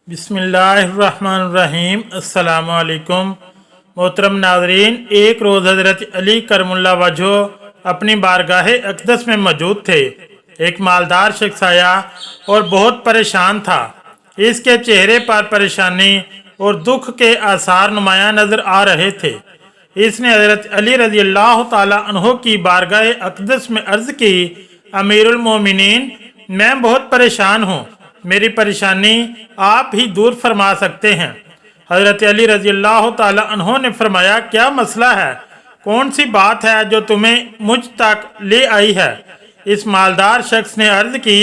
बिस्मिल्लाहिर्रहमानिर्रहीम। अस्सलामु अलैकुम। मोहतरम नाज़रीन, एक रोज़ हज़रत अली करमुल्लाह वजह अपनी बारगाह अक़दस में मौजूद थे। एक मालदार शख्स आया और बहुत परेशान था। इसके चेहरे पर परेशानी और दुख के आसार नुमायां नज़र आ रहे थे। इसने हज़रत अली रज़ी अल्लाह ताला अन्हो की बारगाह अक़दस में अर्ज़ की, अमीरुल मोमिनीन, मैं बहुत परेशान हूँ, मेरी परेशानी आप ही दूर फरमा सकते हैं। हज़रत अली रज़ी अल्लाह ताला अन्हो ने फरमाया, क्या मसला है, कौन सी बात है जो तुम्हें मुझ तक ले आई है। इस मालदार शख्स ने अर्ज़ की,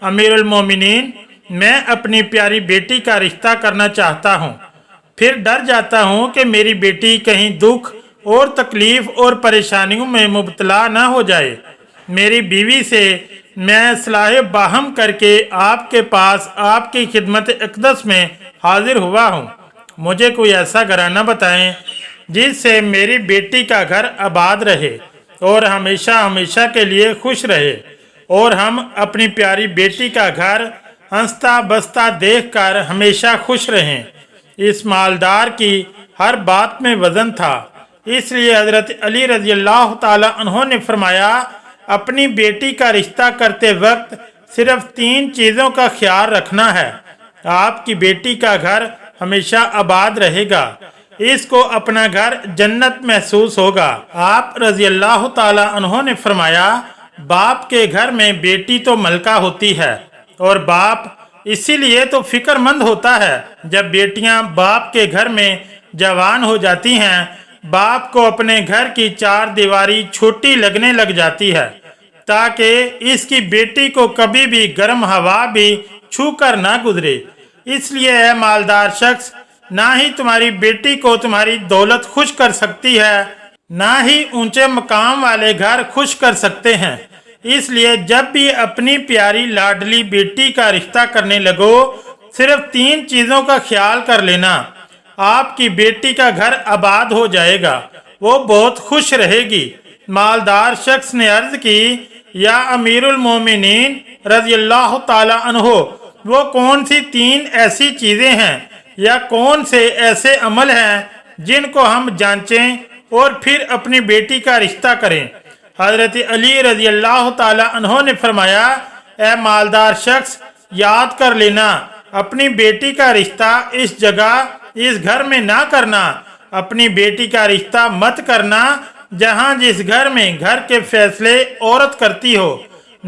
अमीरुल मोमिनीन, मैं अपनी प्यारी बेटी का रिश्ता करना चाहता हूँ, फिर डर जाता हूँ कि मेरी बेटी कहीं दुख और तकलीफ़ और परेशानियों में मुब्तला न हो जाए। मेरी बीवी से मैं सलाह बाहम करके आपके पास आपकी खिदमत अक़दस में हाजिर हुआ हूँ। मुझे कोई ऐसा घराना बताएं जिससे मेरी बेटी का घर आबाद रहे और हमेशा हमेशा के लिए खुश रहे, और हम अपनी प्यारी बेटी का घर हंसता बसता देखकर हमेशा खुश रहें। इस मालदार की हर बात में वज़न था, इसलिए हज़रत अली रज़ी अल्लाह ताला अन्हो ने फरमाया, अपनी बेटी का रिश्ता करते वक्त सिर्फ 3 चीज़ों का ख्याल रखना है। आपकी बेटी का घर हमेशा आबाद रहेगा, इसको अपना घर जन्नत महसूस होगा। आप रज़ी अल्लाह ताला अन्हो ने फरमाया, बाप के घर में बेटी तो मलका होती है, और बाप इसीलिए तो फिक्रमंद होता है जब बेटियां बाप के घर में जवान हो जाती हैं। बाप को अपने घर की 4 दीवारी छोटी लगने लग जाती है ताकि इसकी बेटी को कभी भी गर्म हवा भी छू कर ना गुजरे। इसलिए है मालदार शख्स ना ही तुम्हारी बेटी को तुम्हारी दौलत खुश कर सकती है, ना ही ऊंचे मकाम वाले घर खुश कर सकते हैं। इसलिए जब भी अपनी प्यारी लाडली बेटी का रिश्ता करने लगो, सिर्फ 3 चीज़ों का ख्याल कर लेना। आपकी बेटी का घर आबाद हो जाएगा, वो बहुत खुश रहेगी। मालदार शख्स ने अर्ज की, या अमीरुल मोमिनीन रज़ी अल्लाह ताला अन्हो, वो कौन सी 3 ऐसी चीज़ें हैं या कौन से ऐसे अमल हैं जिनको हम जांचें और फिर अपनी बेटी का रिश्ता करें। हज़रत अली रज़ी अल्लाह ताला अन्हो ने फरमाया, ए मालदार शख्स, याद कर लेना, अपनी बेटी का रिश्ता इस जगह इस घर में ना करना। अपनी बेटी का रिश्ता मत करना जहां जिस घर में घर के फैसले औरत करती हो,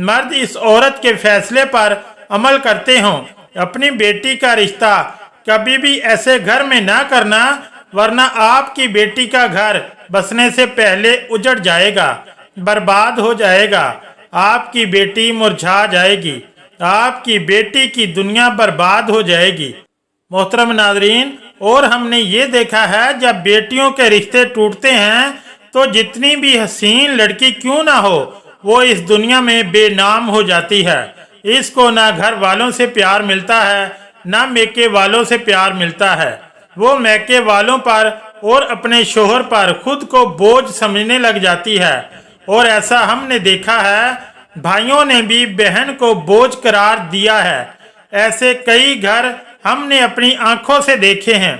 मर्द इस औरत के फैसले पर अमल करते हों। अपनी बेटी का रिश्ता कभी भी ऐसे घर में ना करना, वरना आपकी बेटी का घर बसने से पहले उजड़ जाएगा, बर्बाद हो जाएगा। आपकी बेटी मुरझा जाएगी, आपकी बेटी की दुनिया बर्बाद हो जाएगी। मोहतरम नाज़रीन, और हमने ये देखा है जब बेटियों के रिश्ते टूटते हैं तो जितनी भी हसीन लड़की क्यों ना हो, वो इस दुनिया में बेनाम हो जाती है। इसको ना घर वालों से प्यार मिलता है, ना मैके वालों से प्यार मिलता है। वो मैके वालों पर और अपने शोहर पर खुद को बोझ समझने लग जाती है, और ऐसा हमने देखा है भाइयों ने भी बहन को बोझ करार दिया है। ऐसे कई घर हमने अपनी आंखों से देखे हैं।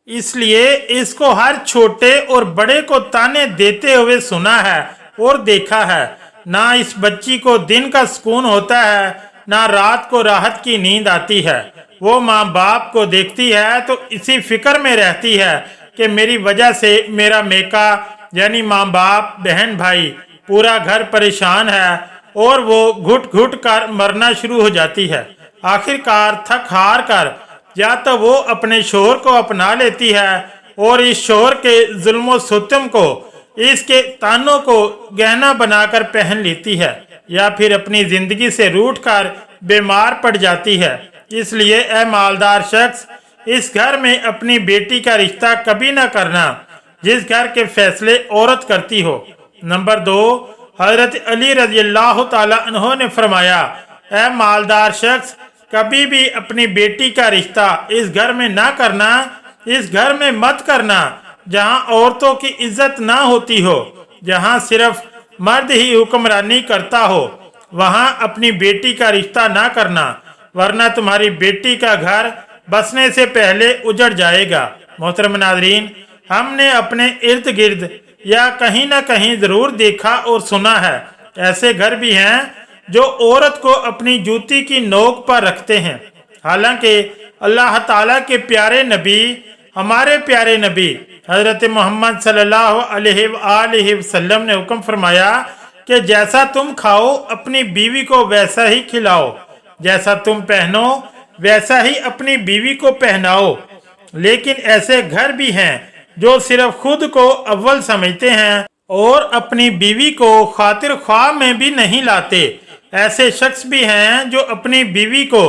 इसलिए इसको हर छोटे और बड़े को ताने देते हुए सुना है और देखा है। ना इस बच्ची को दिन का सुकून होता है, ना रात को राहत की नींद आती है। वो माँ बाप को देखती है तो इसी फिक्र में रहती है कि मेरी वजह से मेरा मेका यानी माँ बाप बहन भाई पूरा घर परेशान है, और वो घुट घुट कर मरना शुरू हो जाती है। आखिरकार थक हार कर या तो वो अपने शोहर को अपना लेती है और इस शोहर के जुल्म सितम को, इसके तानों को गहना बनाकर पहन लेती है, या फिर अपनी जिंदगी से रूठ कर बीमार पड़ जाती है। इसलिए ए मालदार शख्स, इस घर में अपनी बेटी का रिश्ता कभी ना करना जिस घर के फैसले औरत करती हो। नंबर 2, हज़रत अली रज़ी अल्लाह ताला अन्हो ने फरमाया, ए मालदार शख्स, कभी भी अपनी बेटी का रिश्ता इस घर में ना करना, इस घर में मत करना जहां औरतों की इज्जत ना होती हो, जहां सिर्फ मर्द ही हुक्मरानी करता हो। वहां अपनी बेटी का रिश्ता ना करना, वरना तुम्हारी बेटी का घर बसने से पहले उजड़ जाएगा। मोहतरम नाज़रीन, हमने अपने इर्द गिर्द या कहीं ना कहीं ज़रूर देखा और सुना है, ऐसे घर भी हैं जो औरत को अपनी जूती की नोक पर रखते हैं। हालांकि अल्लाह ताला के प्यारे नबी, हमारे प्यारे नबी हज़रत मोहम्मद सल्लल्लाहु अलैहि वसल्लम ने हुक्म फरमाया कि जैसा तुम खाओ अपनी बीवी को वैसा ही खिलाओ, जैसा तुम पहनो वैसा ही अपनी बीवी को पहनाओ। लेकिन ऐसे घर भी हैं जो सिर्फ खुद को अव्वल समझते हैं और अपनी बीवी को खातिर ख्वाह में भी नहीं लाते। ऐसे शख्स भी हैं जो अपनी बीवी को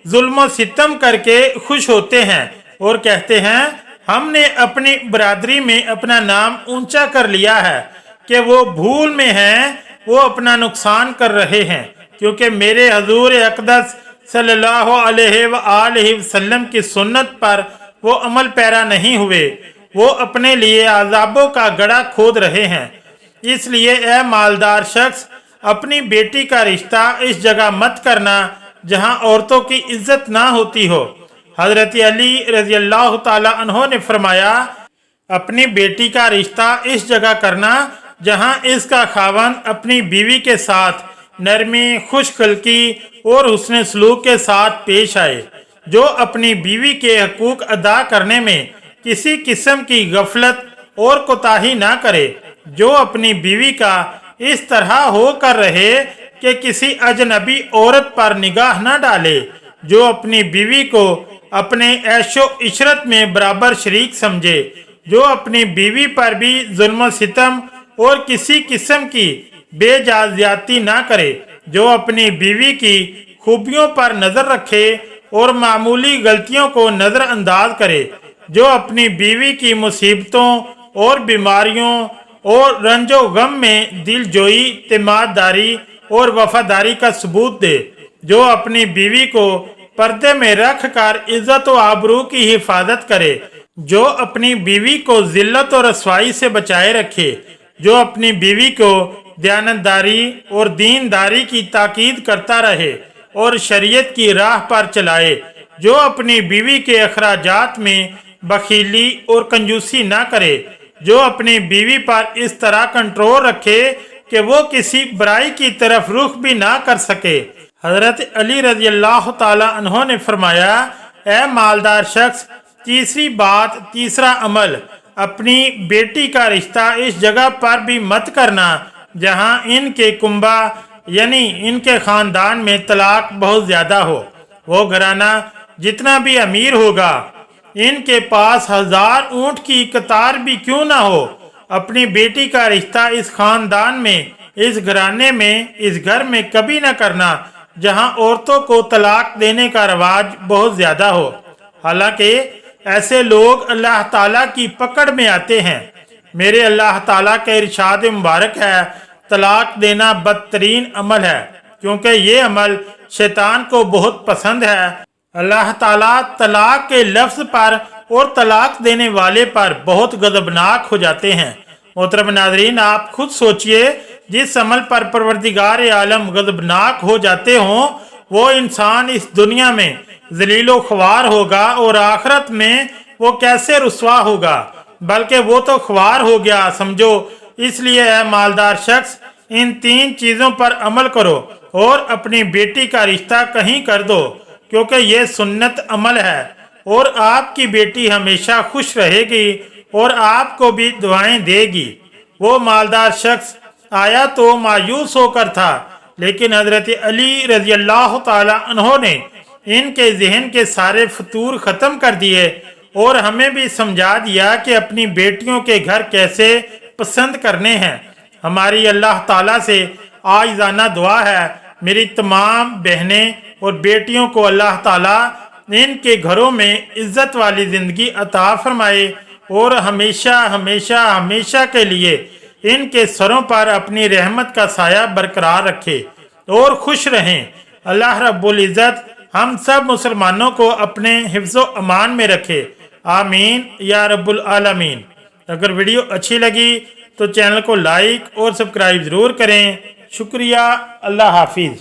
जुल्म सितम करके खुश होते हैं और कहते हैं हमने अपनी बरादरी में अपना नाम ऊंचा कर लिया है, कि वो भूल में हैं, वो अपना नुकसान कर रहे हैं, क्योंकि मेरे हजूर अक़दस सल्लल्लाहु अलैहि वसल्लम की सुन्नत पर वो अमल पैरा नहीं हुए। वो अपने लिए अज़ाबों का गड़ा खोद रहे हैं। इसलिए ए मालदार शख्स, अपनी बेटी का रिश्ता इस जगह मत करना जहां औरतों की इज्जत ना होती हो। हजरत अली रज़ी अल्लाह ताला अन्हो ने फरमाया, अपनी बेटी का रिश्ता इस जगह करना जहां इसका खावंद अपनी बीवी के साथ नरमी, खुशखल्की और हुस्न सलूक के साथ पेश आए, जो अपनी बीवी के हकूक अदा करने में किसी किस्म की गफलत और कोताही ना करे, जो अपनी बीवी का इस तरह हो कर रहे कि किसी अजनबी औरत पर निगाह न डाले, जो अपनी बीवी को अपने ऐशो इशरत में बराबर शरीक समझे, जो अपनी बीवी पर भी जुल्म सितम और किसी किस्म की बेजाज़ियाती ना करे, जो अपनी बीवी की खूबियों पर नज़र रखे और मामूली गलतियों को नज़रअंदाज करे, जो अपनी बीवी की मुसीबतों और बीमारियों और रंजो गम में दिलजोई, तिमादारी और वफादारी का सबूत दे, जो अपनी बीवी को पर्दे में रख कर इज्जत व आबरू की हिफाजत करे, जो अपनी बीवी को जिल्लत और रसवाई से बचाए रखे, जो अपनी बीवी को दयानतदारी और दीनदारी की ताकीद करता रहे और शरीयत की राह पर चलाए, जो अपनी बीवी के अखराजात में बखीली और कंजूसी ना करे, जो अपनी बीवी पर इस तरह कंट्रोल रखे कि वो किसी बुराई की तरफ रुख भी ना कर सके। हजरत अली रज़ी अल्लाह ताला अन्हो ने फरमाया, ए मालदार शख्स, तीसरी बात, तीसरा अमल, अपनी बेटी का रिश्ता इस जगह पर भी मत करना जहां इनके कुंबा यानी इनके खानदान में तलाक बहुत ज़्यादा हो। वो घराना जितना भी अमीर होगा, इनके पास 1000 ऊँट की कतार भी क्यों ना हो, अपनी बेटी का रिश्ता इस खानदान में, इस घराने में, इस घर में कभी न करना जहां औरतों को तलाक देने का रवाज बहुत ज़्यादा हो। हालांकि ऐसे लोग अल्लाह ताला की पकड़ में आते हैं। मेरे अल्लाह ताला का इरशाद मुबारक है, तलाक देना बदतरीन अमल है, क्योंकि ये अमल शैतान को बहुत पसंद है। अल्लाह ताला तलाक के लफ्ज़ पर और तलाक देने वाले पर बहुत गज़बनाक हो जाते हैं। मोहतरम नाज़रीन, आप खुद सोचिए, जिस अमल पर परवरदिगार आलम गज़बनाक हो जाते हों, वो इंसान इस दुनिया में ज़लीलो ख्वार होगा और आखिरत में वो कैसे रुस्वा होगा, बल्कि वो तो ख्वार हो गया समझो। इसलिए है मालदार शख्स, इन 3 चीज़ों पर अमल करो और अपनी बेटी का रिश्ता कहीं कर दो, क्योंकि ये सुन्नत अमल है और आपकी बेटी हमेशा खुश रहेगी और आपको भी दुआएं देगी। वो मालदार शख्स आया तो मायूस होकर था, लेकिन हजरत अली रज़ी अल्लाह ताला अन्हो ने इनके जहन के सारे फतूर ख़त्म कर दिए और हमें भी समझा दिया कि अपनी बेटियों के घर कैसे पसंद करने हैं। हमारी अल्लाह ताला से आजिज़ाना दुआ है, मेरी तमाम बहनें और बेटियों को अल्लाह ताला इनके घरों में इज्जत वाली ज़िंदगी अता फरमाए और हमेशा हमेशा हमेशा के लिए इनके सरों पर अपनी रहमत का साया बरकरार रखे और खुश रहें। अल्लाह रब्बुल इज़्ज़त हम सब मुसलमानों को अपने हिफ्ज़ो अमान में रखे। आमीन या रब्बुल आलमीन। अगर वीडियो अच्छी लगी तो चैनल को लाइक और सब्सक्राइब ज़रूर करें। शुक्रिया। अल्लाह हाफिज़।